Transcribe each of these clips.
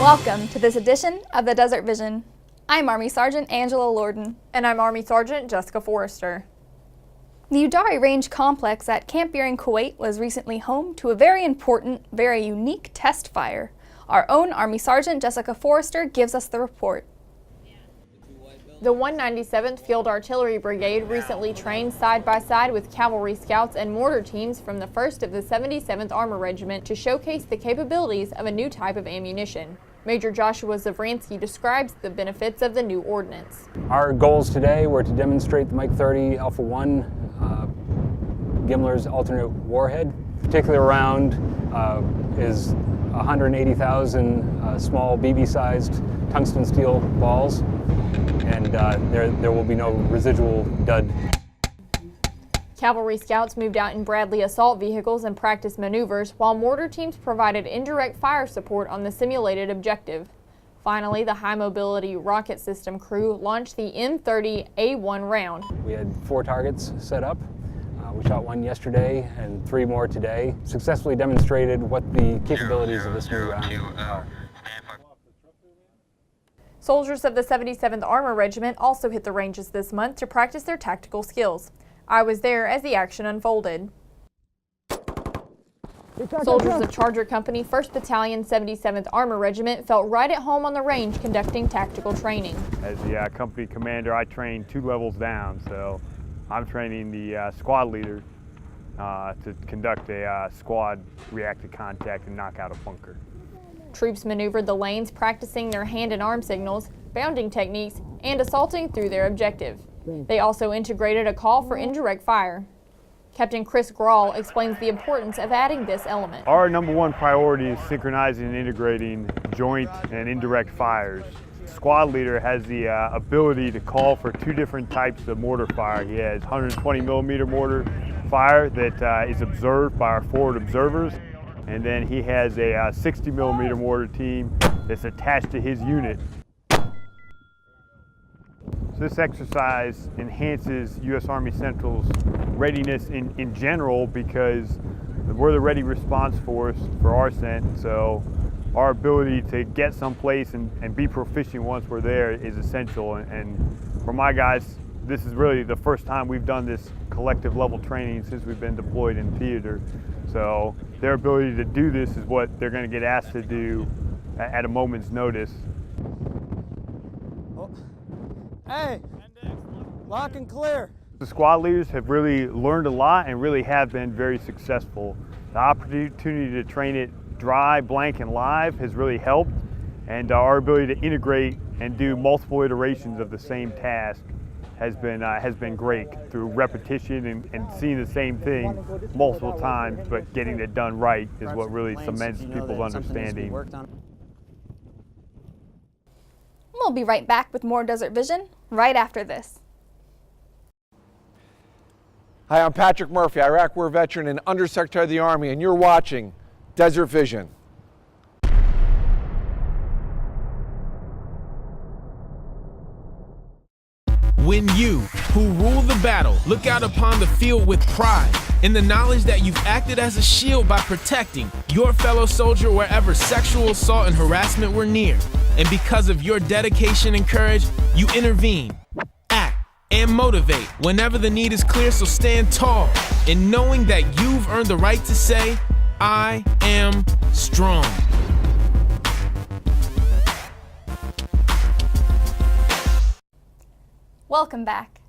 Welcome to this edition of the Desert Vision. I'm Army Sergeant Angela Lorden. And I'm Army Sergeant Jessica Forrester. The Udari Range Complex at Camp Beering, Kuwait was recently home to a very important, very unique test fire. Our own Army Sergeant Jessica Forrester gives us the report. The 197th Field Artillery Brigade recently trained side by side with cavalry scouts and mortar teams from the 1st of the 77th Armor Regiment to showcase the capabilities of a new type of ammunition. Major Joshua Zavransky describes the benefits of the new ordnance. Our goals today were to demonstrate the Mike 30 Alpha 1 Gimler's alternate warhead. Particularly around is 180,000 small BB-sized tungsten steel balls, and there will be no residual dud. Cavalry scouts moved out in Bradley assault vehicles and practiced maneuvers, while mortar teams provided indirect fire support on the simulated objective. Finally, the high mobility rocket system crew launched the M30A1 round. We had 4 targets set up. We shot 1 yesterday and 3 more today. Successfully demonstrated what the capabilities of this new round are. Soldiers of the 77th Armor Regiment also hit the ranges this month to practice their tactical skills. I was there as the action unfolded. Soldiers of Charger Company, 1st Battalion, 77th Armor Regiment felt right at home on the range conducting tactical training. As the company commander, I train 2 levels down, so I'm training the squad leader to conduct a squad reactive contact and knock out a bunker. Troops maneuvered the lanes, practicing their hand and arm signals, bounding techniques, and assaulting through their objective. They also integrated a call for indirect fire. Captain Chris Grawl explains the importance of adding this element. Our #1 priority is synchronizing and integrating joint and indirect fires. The squad leader has the ability to call for 2 different types of mortar fire. He has 120 millimeter mortar fire that is observed by our forward observers, and then he has a 60 millimeter mortar team that's attached to his unit. So this exercise enhances U.S. Army Central's readiness in general, because we're the ready response force for ARCENT, so our ability to get someplace and be proficient once we're there is essential. And for my guys, this is really the first time we've done this collective level training since we've been deployed in theater. So their ability to do this is what they're going to get asked to do at a moment's notice. Hey, lock and clear. The squad leaders have really learned a lot and really have been very successful. The opportunity to train it dry, blank, and live has really helped, and our ability to integrate and do multiple iterations of the same task has been great through repetition and seeing the same thing multiple times, but getting it done right is what really cements people's understanding. We'll be right back with more Desert Vision right after this. Hi, I'm Patrick Murphy, Iraq War veteran and Undersecretary of the Army, and you're watching Desert Vision. When you, who rule the battle, look out upon the field with pride, in the knowledge that you've acted as a shield by protecting your fellow soldier wherever sexual assault and harassment were near, and because of your dedication and courage, you intervene, act, and motivate whenever the need is clear, so stand tall in knowing that you've earned the right to say, I am strong. Welcome back.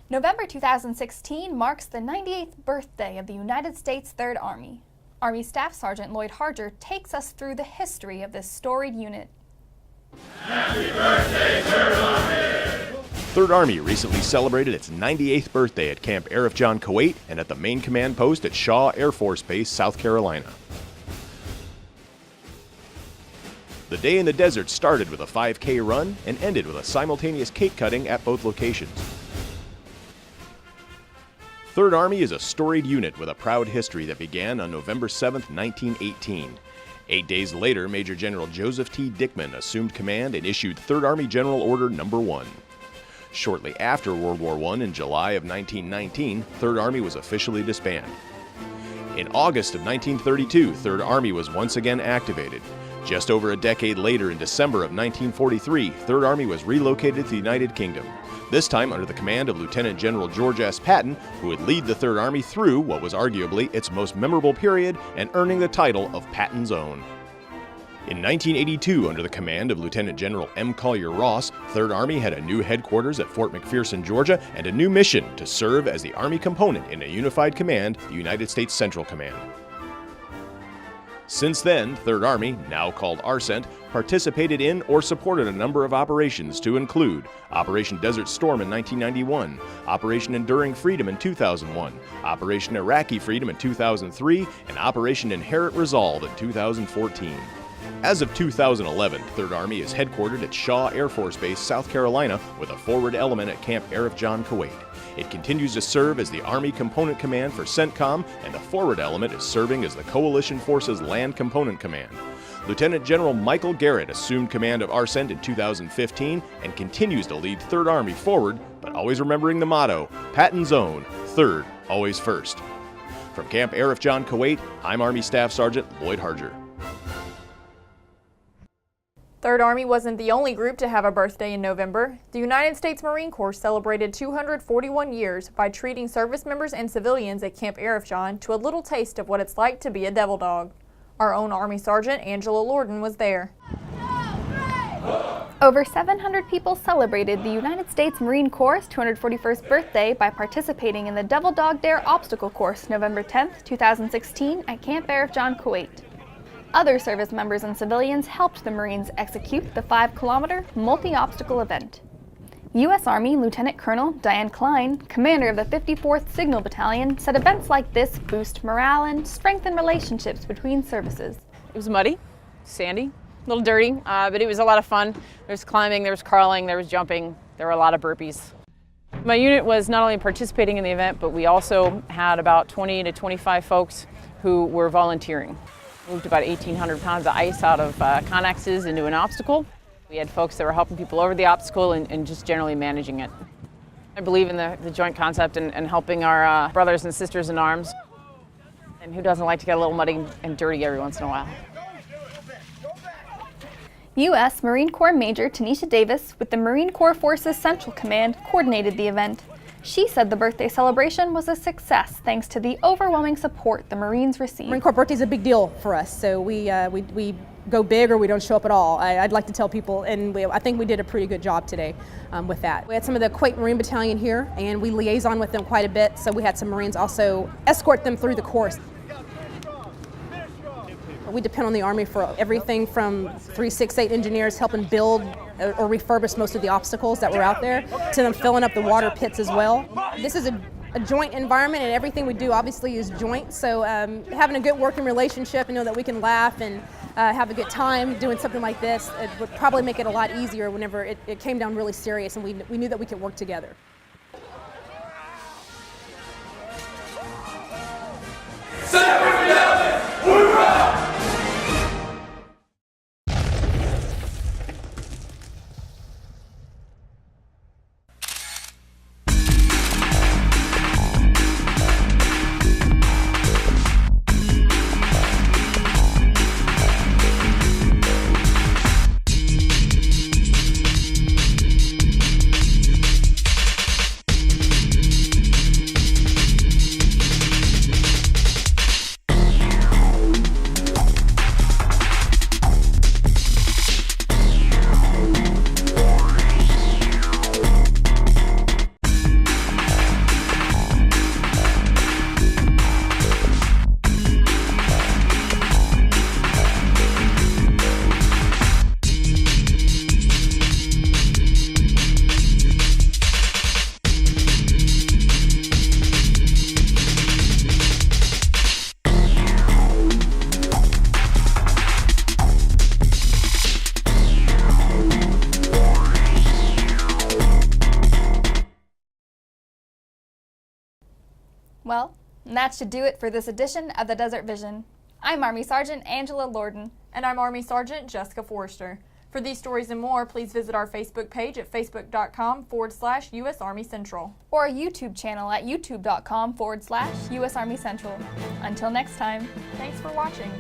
November 2016 marks the 98th birthday of the United States 3rd Army. Army Staff Sergeant Lloyd Harger takes us through the history of this storied unit. Happy birthday, 3rd Army! 3rd Army recently celebrated its 98th birthday at Camp Arifjan, Kuwait, and at the main command post at Shaw Air Force Base, South Carolina. The day in the desert started with a 5K run and ended with a simultaneous cake cutting at both locations. 3rd Army is a storied unit with a proud history that began on November 7, 1918. 8 days later, Major General Joseph T. Dickman assumed command and issued 3rd Army General Order No. 1. Shortly after World War I, in July of 1919, 3rd Army was officially disbanded. In August of 1932, 3rd Army was once again activated. Just over a decade later, in December of 1943, 3rd Army was relocated to the United Kingdom, this time under the command of Lieutenant General George S. Patton, who would lead the 3rd Army through what was arguably its most memorable period and earning the title of Patton's Own. In 1982, under the command of Lieutenant General M. Collier Ross, 3rd Army had a new headquarters at Fort McPherson, Georgia, and a new mission to serve as the Army component in a unified command, the United States Central Command. Since then, 3rd Army, now called ARCENT, participated in or supported a number of operations to include Operation Desert Storm in 1991, Operation Enduring Freedom in 2001, Operation Iraqi Freedom in 2003, and Operation Inherent Resolve in 2014. As of 2011, 3rd Army is headquartered at Shaw Air Force Base, South Carolina, with a forward element at Camp Arif John, Kuwait. It continues to serve as the Army Component Command for CENTCOM, and the forward element is serving as the Coalition Forces Land Component Command. Lieutenant General Michael Garrett assumed command of ARCENT in 2015 and continues to lead 3rd Army forward, but always remembering the motto, Patton's Own, 3rd, always first. From Camp Arif John, Kuwait, I'm Army Staff Sergeant Lloyd Harger. 3rd Army wasn't the only group to have a birthday in November. The United States Marine Corps celebrated 241 years by treating service members and civilians at Camp Arif John to a little taste of what it's like to be a devil dog. Our own Army Sergeant Angela Lorden was there. Over 700 people celebrated the United States Marine Corps' 241st birthday by participating in the Devil Dog Dare obstacle course November 10, 2016 at Camp Arif John, Kuwait. Other service members and civilians helped the Marines execute the 5-kilometer multi-obstacle event. U.S. Army Lieutenant Colonel Diane Klein, commander of the 54th Signal Battalion, said events like this boost morale and strengthen relationships between services. It was muddy, sandy, a little dirty, but it was a lot of fun. There was climbing, there was crawling, there was jumping, there were a lot of burpees. My unit was not only participating in the event, but we also had about 20 to 25 folks who were volunteering. Moved about 1,800 pounds of ice out of connexes into an obstacle. We had folks that were helping people over the obstacle and just generally managing it. I believe in the joint concept and helping our brothers and sisters in arms. And who doesn't like to get a little muddy and dirty every once in a while? U.S. Marine Corps Major Tanisha Davis with the Marine Corps Forces Central Command coordinated the event. She said the birthday celebration was a success thanks to the overwhelming support the Marines received. Marine Corps birthday is a big deal for us, so we go big or we don't show up at all. I'd like to tell people, and I think we did a pretty good job today with that. We had some of the Kuwait Marine Battalion here, and we liaison with them quite a bit, so we had some Marines also escort them through the course. We depend on the Army for everything from 368 engineers helping build or refurbish most of the obstacles that were out there, to them filling up the water pits as well. This is a joint environment, and everything we do obviously is joint, so having a good working relationship and know that we can laugh and have a good time doing something like this, it would probably make it a lot easier whenever it came down really serious and we knew that we could work together. Well, that should do it for this edition of the Desert Vision. I'm Army Sergeant Angela Lorden. And I'm Army Sergeant Jessica Forrester. For these stories and more, please visit our Facebook page at facebook.com/US Army Central. Or our YouTube channel at youtube.com/US Army Central. Until next time. Thanks for watching.